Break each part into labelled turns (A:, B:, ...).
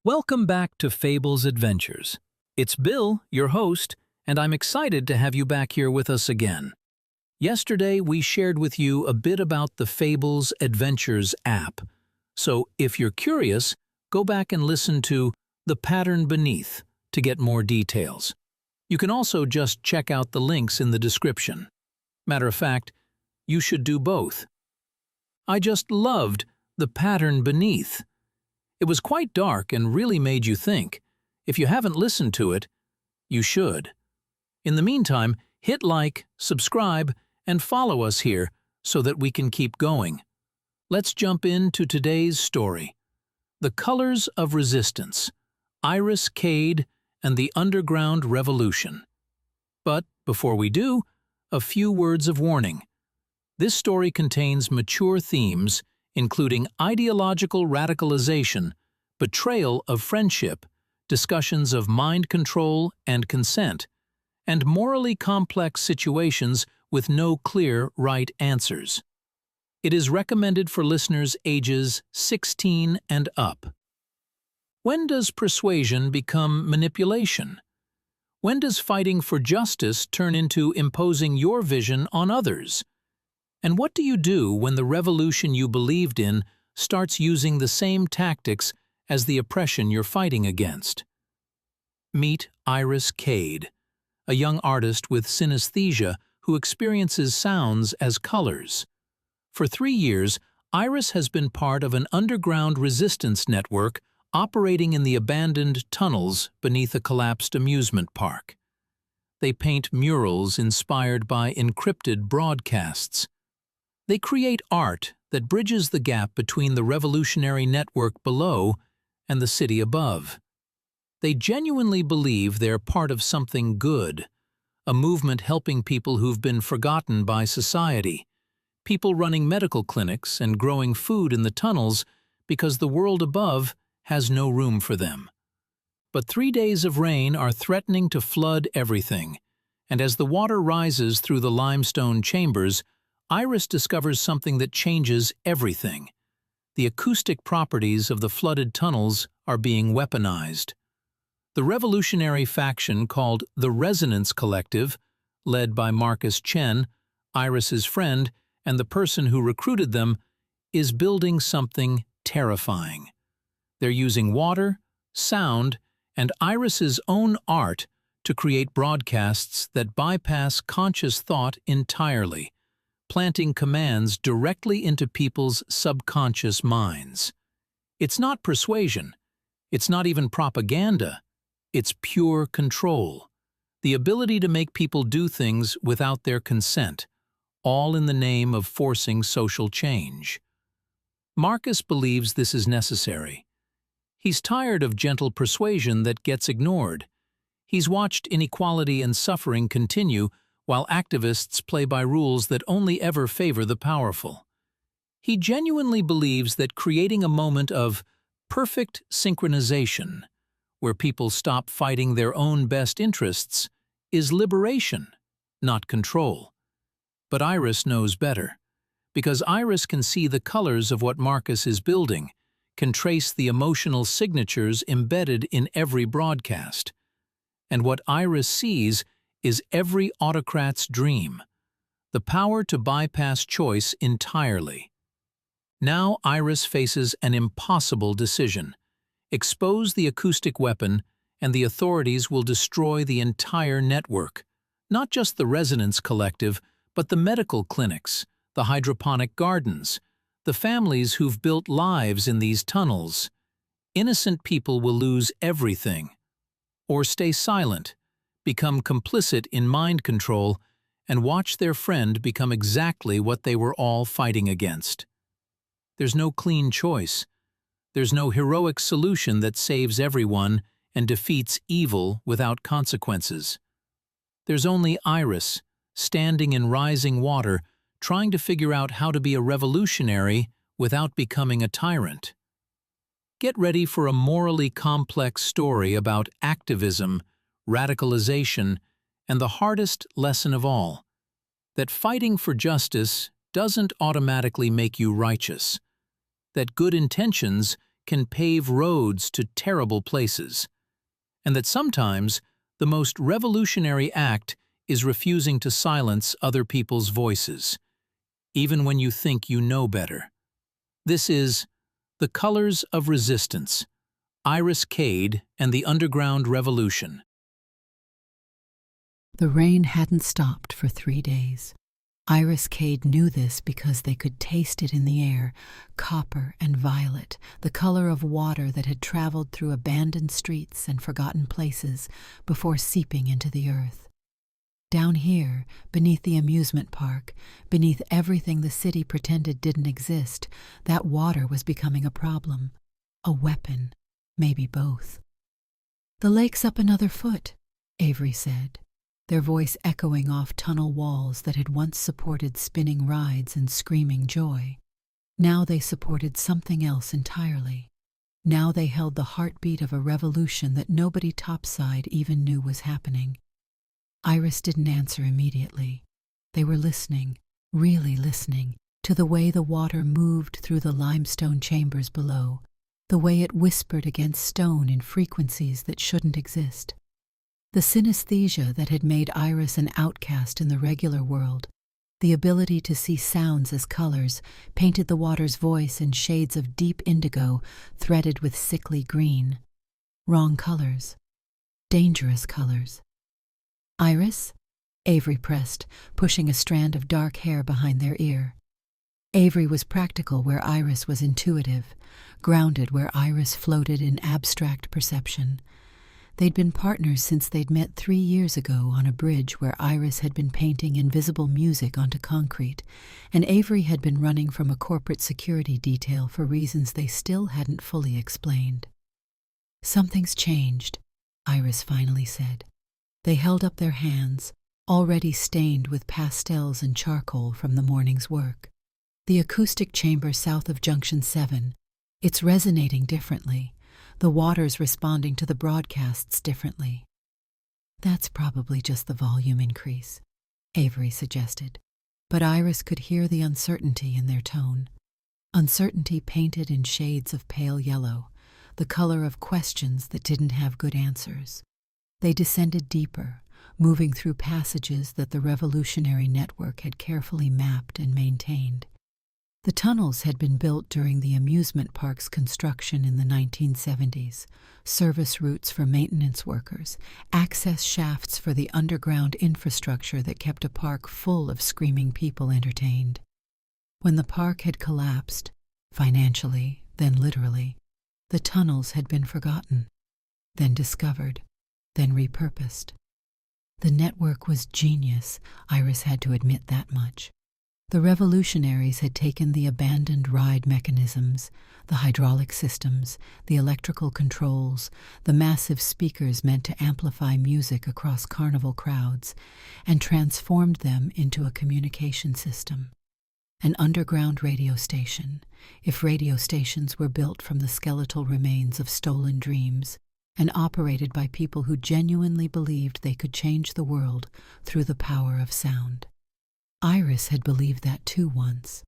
A: Welcome back to Fable's Adventures. It's Bill, your host, and I'm excited to have you back here with us again. Yesterday, we shared with you a bit about the Fable's Adventures app. So, if you're curious, go back and listen to The Pattern Beneath to get more details. You can also just check out the links in the description. Matter of fact, you should do both. I just loved The Pattern Beneath. It was quite dark and really made you think. If you haven't listened to it, you should. In the meantime, hit like, subscribe, and follow us here so that we can keep going. Let's jump into today's story. The Colors of Resistance, Iris, Kade, and the Underground Revolution. But before we do, a few words of warning. This story contains mature themes, including ideological radicalization, betrayal of friendship, discussions of mind control and consent, and morally complex situations with no clear right answers. It is recommended for listeners ages 16 and up. When does persuasion become manipulation? When does fighting for justice turn into imposing your vision on others? And what do you do when the revolution you believed in starts using the same tactics as the oppression you're fighting against? Meet Iris Kade, a young artist with synesthesia who experiences sounds as colors. For 3 years, Iris has been part of an underground resistance network operating in the abandoned tunnels beneath a collapsed amusement park. They paint murals inspired by encrypted broadcasts. They create art that bridges the gap between the revolutionary network below and the city above. They genuinely believe they're part of something good, a movement helping people who've been forgotten by society, people running medical clinics and growing food in the tunnels because the world above has no room for them. But 3 days of rain are threatening to flood everything, and as the water rises through the limestone chambers, Iris discovers something that changes everything. The acoustic properties of the flooded tunnels are being weaponized. The revolutionary faction called the Resonance Collective, led by Marcus Chen, Iris's friend, and the person who recruited them, is building something terrifying. They're using water, sound, and Iris's own art to create broadcasts that bypass conscious thought entirely, planting commands directly into people's subconscious minds. It's not persuasion. It's not even propaganda. It's pure control. The ability to make people do things without their consent, all in the name of forcing social change. Marcus believes this is necessary. He's tired of gentle persuasion that gets ignored. He's watched inequality and suffering continue while activists play by rules that only ever favor the powerful. He genuinely believes that creating a moment of perfect synchronization, where people stop fighting their own best interests, is liberation, not control. But Iris knows better, because Iris can see the colors of what Marcus is building, can trace the emotional signatures embedded in every broadcast. And what Iris sees is every autocrat's dream, the power to bypass choice entirely. Now Iris faces an impossible decision. Expose the acoustic weapon, and the authorities will destroy the entire network, not just the Resonance Collective, but the medical clinics, the hydroponic gardens, the families who've built lives in these tunnels. Innocent people will lose everything, or stay silent, become complicit in mind control, and watch their friend become exactly what they were all fighting against. There's no clean choice. There's no heroic solution that saves everyone and defeats evil without consequences. There's only Iris, standing in rising water, trying to figure out how to be a revolutionary without becoming a tyrant. Get ready for a morally complex story about activism, radicalization, and the hardest lesson of all, that fighting for justice doesn't automatically make you righteous, that good intentions can pave roads to terrible places, and that sometimes the most revolutionary act is refusing to silence other people's voices, even when you think you know better. This is The Colors of Resistance, Iris Kade and the Underground Revolution.
B: The rain hadn't stopped for 3 days. Iris Kade knew this because they could taste it in the air, copper and violet, the color of water that had traveled through abandoned streets and forgotten places before seeping into the earth. Down here, beneath the amusement park, beneath everything the city pretended didn't exist, that water was becoming a problem, a weapon, maybe both. "The lake's up another foot," Avery said, their voice echoing off tunnel walls that had once supported spinning rides and screaming joy. Now they supported something else entirely. Now they held the heartbeat of a revolution that nobody topside even knew was happening. Iris didn't answer immediately. They were listening, really listening, to the way the water moved through the limestone chambers below, the way it whispered against stone in frequencies that shouldn't exist. The synesthesia that had made Iris an outcast in the regular world, the ability to see sounds as colors, painted the water's voice in shades of deep indigo threaded with sickly green. Wrong colors. Dangerous colors. "Iris?" Avery pressed, pushing a strand of dark hair behind their ear. Avery was practical where Iris was intuitive, grounded where Iris floated in abstract perception. They'd been partners since they'd met 3 years ago on a bridge where Iris had been painting invisible music onto concrete, and Avery had been running from a corporate security detail for reasons they still hadn't fully explained. "Something's changed," Iris finally said. They held up their hands, already stained with pastels and charcoal from the morning's work. "The acoustic chamber south of Junction 7. It's resonating differently. The water's responding to the broadcasts differently." "That's probably just the volume increase," Avery suggested. But Iris could hear the uncertainty in their tone. Uncertainty painted in shades of pale yellow, the color of questions that didn't have good answers. They descended deeper, moving through passages that the revolutionary network had carefully mapped and maintained. The tunnels had been built during the amusement park's construction in the 1970s, service routes for maintenance workers, access shafts for the underground infrastructure that kept a park full of screaming people entertained. When the park had collapsed, financially, then literally, the tunnels had been forgotten, then discovered, then repurposed. The network was genius, Iris had to admit that much. The revolutionaries had taken the abandoned ride mechanisms, the hydraulic systems, the electrical controls, the massive speakers meant to amplify music across carnival crowds, and transformed them into a communication system. An underground radio station, if radio stations were built from the skeletal remains of stolen dreams, and operated by people who genuinely believed they could change the world through the power of sound. Iris had believed that too once.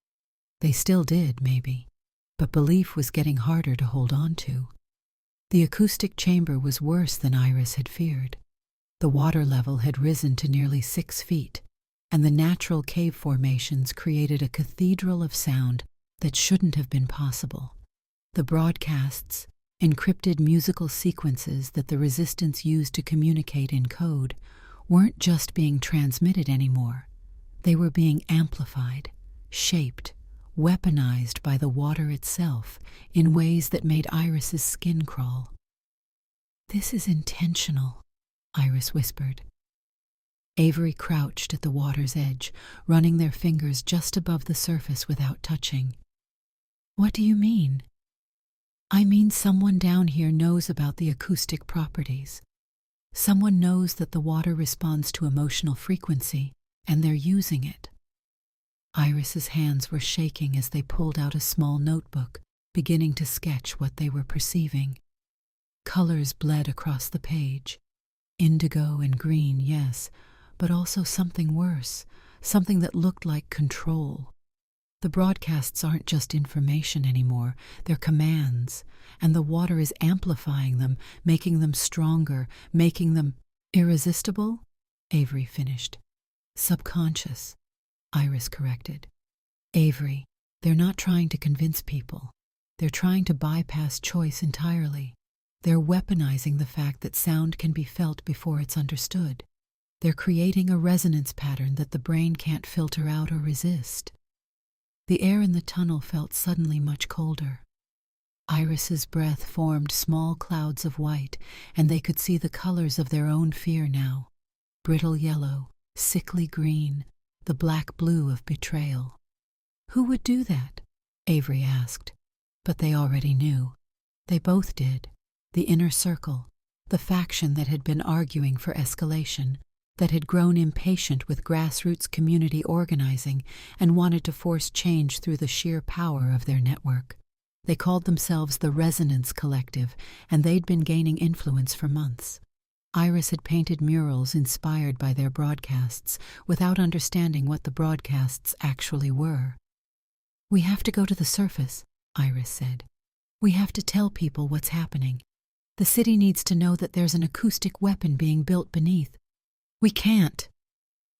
B: They still did, maybe, but belief was getting harder to hold on to. The acoustic chamber was worse than Iris had feared. The water level had risen to nearly 6 feet, and the natural cave formations created a cathedral of sound that shouldn't have been possible. The broadcasts, encrypted musical sequences that the resistance used to communicate in code, weren't just being transmitted anymore. They were being amplified, shaped, weaponized by the water itself in ways that made Iris's skin crawl. "This is intentional," Iris whispered. Avery crouched at the water's edge, running their fingers just above the surface without touching. "What do you mean?" "I mean someone down here knows about the acoustic properties. Someone knows that the water responds to emotional frequency, and they're using it." Iris's hands were shaking as they pulled out a small notebook, beginning to sketch what they were perceiving. Colors bled across the page. Indigo and green, yes, but also something worse, something that looked like control. The broadcasts aren't just information anymore, they're commands, and the water is amplifying them, making them stronger, making them irresistible, Avery finished. Subconscious, Iris corrected. Avery, they're not trying to convince people. They're trying to bypass choice entirely. They're weaponizing the fact that sound can be felt before it's understood. They're creating a resonance pattern that the brain can't filter out or resist. The air in the tunnel felt suddenly much colder. Iris's breath formed small clouds of white, and they could see the colors of their own fear now. Brittle yellow, sickly green, the black blue of betrayal. Who would do that? Avery asked. But they already knew. They both did. The inner circle, the faction that had been arguing for escalation, that had grown impatient with grassroots community organizing and wanted to force change through the sheer power of their network. They called themselves the Resonance Collective, and they'd been gaining influence for months. Iris had painted murals inspired by their broadcasts without understanding what the broadcasts actually were. "We have to go to the surface," Iris said. "We have to tell people what's happening. The city needs to know that there's an acoustic weapon being built beneath. We can't."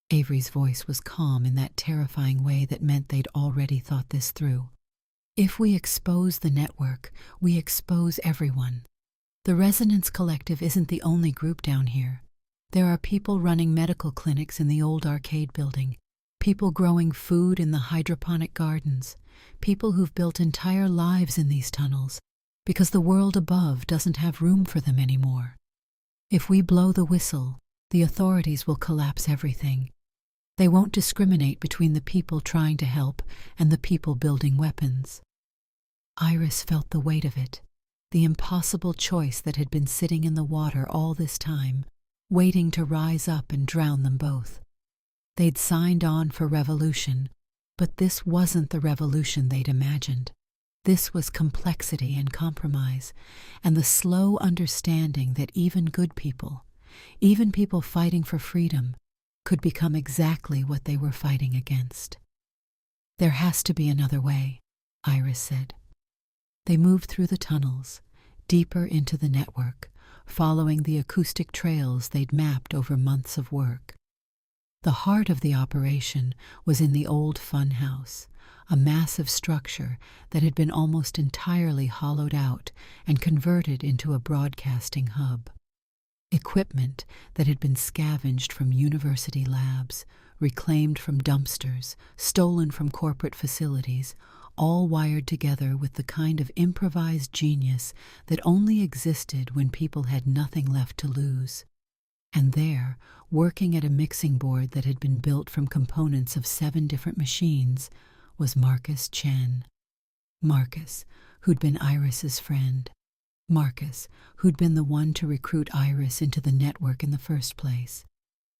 B: Avery's voice was calm in that terrifying way that meant they'd already thought this through. "If we expose the network, we expose everyone. The Resonance Collective isn't the only group down here. There are people running medical clinics in the old arcade building, people growing food in the hydroponic gardens, people who've built entire lives in these tunnels, because the world above doesn't have room for them anymore. If we blow the whistle, the authorities will collapse everything. They won't discriminate between the people trying to help and the people building weapons." Iris felt the weight of it, the impossible choice that had been sitting in the water all this time, waiting to rise up and drown them both. They'd signed on for revolution, but this wasn't the revolution they'd imagined. This was complexity and compromise, and the slow understanding that even good people, even people fighting for freedom, could become exactly what they were fighting against. "There has to be another way," Iris said. They moved through the tunnels, deeper into the network, following the acoustic trails they'd mapped over months of work. The heart of the operation was in the old funhouse, a massive structure that had been almost entirely hollowed out and converted into a broadcasting hub. Equipment that had been scavenged from university labs, reclaimed from dumpsters, stolen from corporate facilities, all wired together with the kind of improvised genius that only existed when people had nothing left to lose. And there, working at a mixing board that had been built from components of 7 different machines, was Marcus Chen. Marcus, who'd been Iris's friend. Marcus, who'd been the one to recruit Iris into the network in the first place.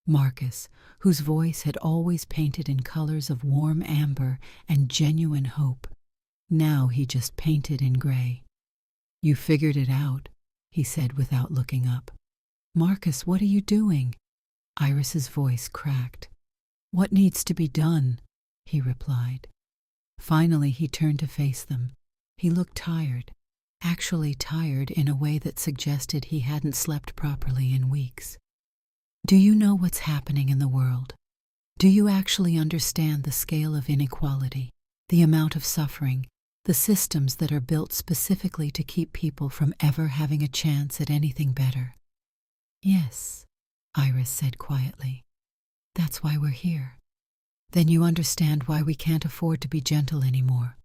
B: Marcus, whose voice had always painted in colors of warm amber and genuine hope. Now he just painted in gray. "You figured it out," he said without looking up. "Marcus, what are you doing?" Iris's voice cracked. "What needs to be done?" he replied. Finally he turned to face them. He looked tired, actually tired in a way that suggested he hadn't slept properly in weeks. "Do you know what's happening in the world? Do you actually understand the scale of inequality, the amount of suffering, the systems that are built specifically to keep people from ever having a chance at anything better?" "Yes," Iris said quietly. "That's why we're here." "Then you understand why we can't afford to be gentle anymore.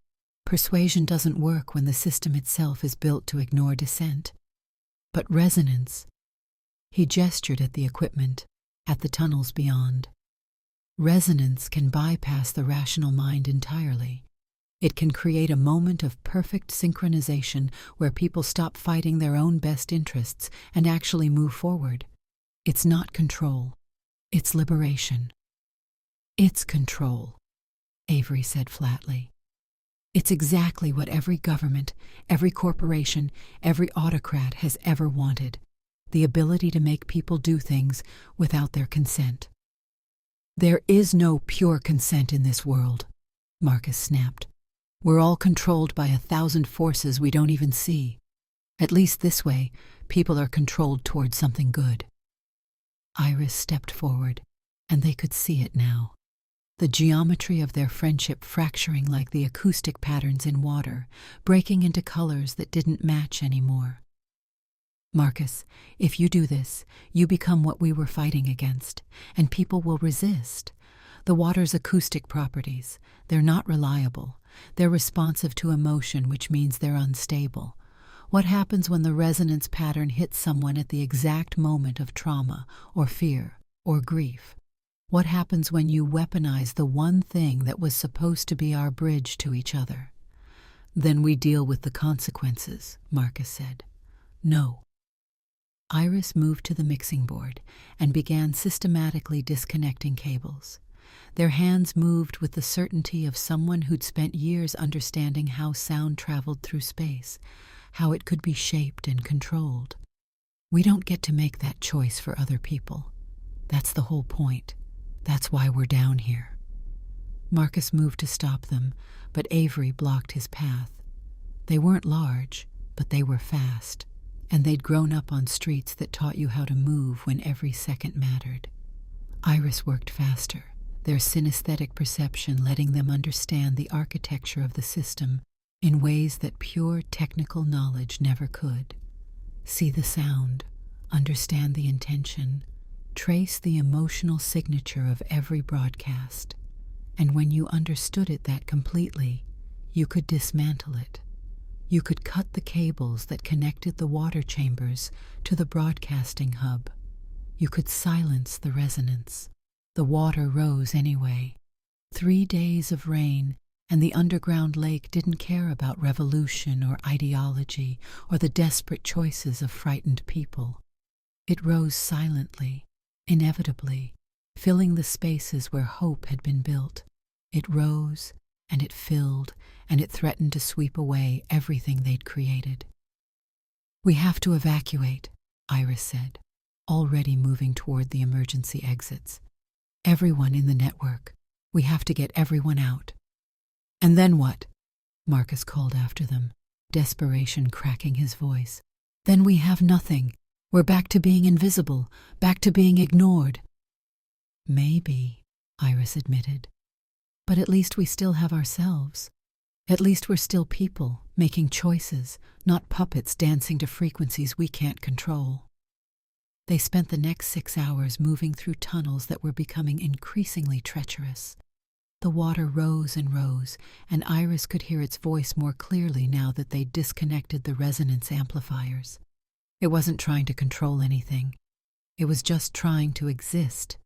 B: Persuasion doesn't work when the system itself is built to ignore dissent. But resonance—" He gestured at the equipment, at the tunnels beyond. "Resonance can bypass the rational mind entirely. It can create a moment of perfect synchronization where people stop fighting their own best interests and actually move forward. It's not control. It's liberation." "It's control," Avery said flatly. "It's exactly what every government, every corporation, every autocrat has ever wanted. The ability to make people do things without their consent." "There is no pure consent in this world," Marcus snapped. "We're all controlled by 1,000 forces we don't even see. At least this way, people are controlled towards something good." Iris stepped forward, and they could see it now. The geometry of their friendship fracturing like the acoustic patterns in water, breaking into colors that didn't match anymore. "Marcus, if you do this, you become what we were fighting against, and people will resist. The water's acoustic properties, they're not reliable. They're responsive to emotion, which means they're unstable. What happens when the resonance pattern hits someone at the exact moment of trauma, or fear, or grief? What happens when you weaponize the one thing that was supposed to be our bridge to each other?" "Then we deal with the consequences," Marcus said. "No." Iris moved to the mixing board and began systematically disconnecting cables. Their hands moved with the certainty of someone who'd spent years understanding how sound traveled through space, how it could be shaped and controlled. "We don't get to make that choice for other people. That's the whole point. That's why we're down here." Marcus moved to stop them, but Avery blocked his path. They weren't large, but they were fast, and they'd grown up on streets that taught you how to move when every second mattered. Iris worked faster, their synesthetic perception letting them understand the architecture of the system in ways that pure technical knowledge never could. See the sound, understand the intention, trace the emotional signature of every broadcast. And when you understood it that completely, you could dismantle it. You could cut the cables that connected the water chambers to the broadcasting hub. You could silence the resonance. The water rose anyway. 3 days of rain, and the underground lake didn't care about revolution or ideology or the desperate choices of frightened people. It rose silently, inevitably, filling the spaces where hope had been built. It rose, and it filled, and it threatened to sweep away everything they'd created. "We have to evacuate," Iris said, already moving toward the emergency exits. "Everyone in the network. We have to get everyone out." "And then what?" Marcus called after them, desperation cracking his voice. "Then we have nothing. We're back to being invisible, back to being ignored." "Maybe," Iris admitted. "But at least we still have ourselves. At least we're still people, making choices, not puppets dancing to frequencies we can't control." They spent the next 6 hours moving through tunnels that were becoming increasingly treacherous. The water rose and rose, and Iris could hear its voice more clearly now that they'd disconnected the resonance amplifiers. It wasn't trying to control anything. It was just trying to exist,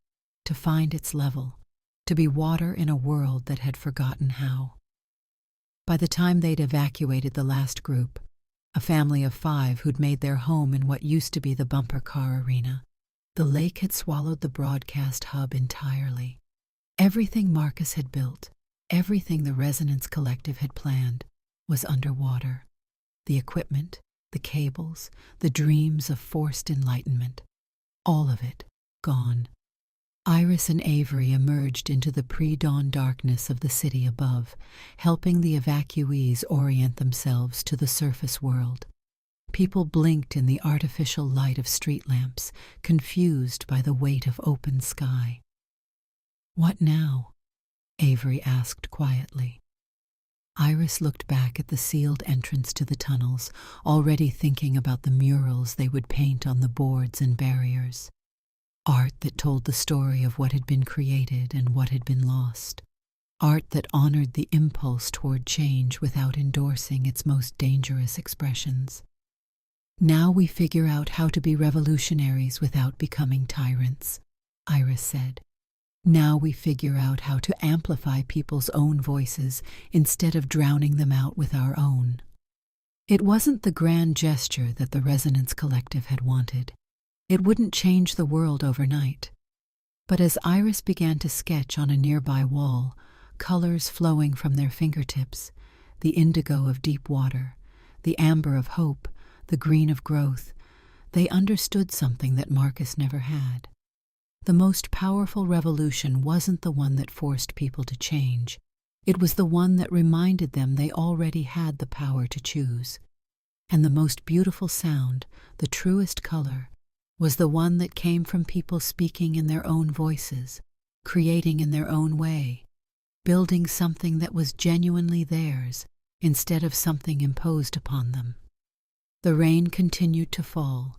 B: to find its level, to be water in a world that had forgotten how. By the time they'd evacuated the last group, a family of 5 who'd made their home in what used to be the bumper car arena, the lake had swallowed the broadcast hub entirely. Everything Marcus had built, everything the Resonance Collective had planned, was underwater. The equipment, the cables, the dreams of forced enlightenment, all of it gone. Iris and Avery emerged into the pre-dawn darkness of the city above, helping the evacuees orient themselves to the surface world. People blinked in the artificial light of street lamps, confused by the weight of open sky. "What now?" Avery asked quietly. Iris looked back at the sealed entrance to the tunnels, already thinking about the murals they would paint on the boards and barriers. Art that told the story of what had been created and what had been lost. Art that honored the impulse toward change without endorsing its most dangerous expressions. "Now we figure out how to be revolutionaries without becoming tyrants," Iris said. "Now we figure out how to amplify people's own voices instead of drowning them out with our own." It wasn't the grand gesture that the Resonance Collective had wanted. It wouldn't change the world overnight. But as Iris began to sketch on a nearby wall, colors flowing from their fingertips, the indigo of deep water, the amber of hope, the green of growth, they understood something that Marcus never had. The most powerful revolution wasn't the one that forced people to change. It was the one that reminded them they already had the power to choose. And the most beautiful sound, the truest color, was the one that came from people speaking in their own voices, creating in their own way, building something that was genuinely theirs instead of something imposed upon them. The rain continued to fall,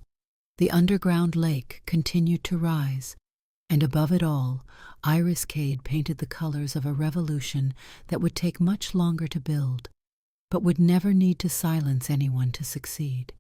B: the underground lake continued to rise, and above it all, Iris Kade painted the colors of a revolution that would take much longer to build, but would never need to silence anyone to succeed.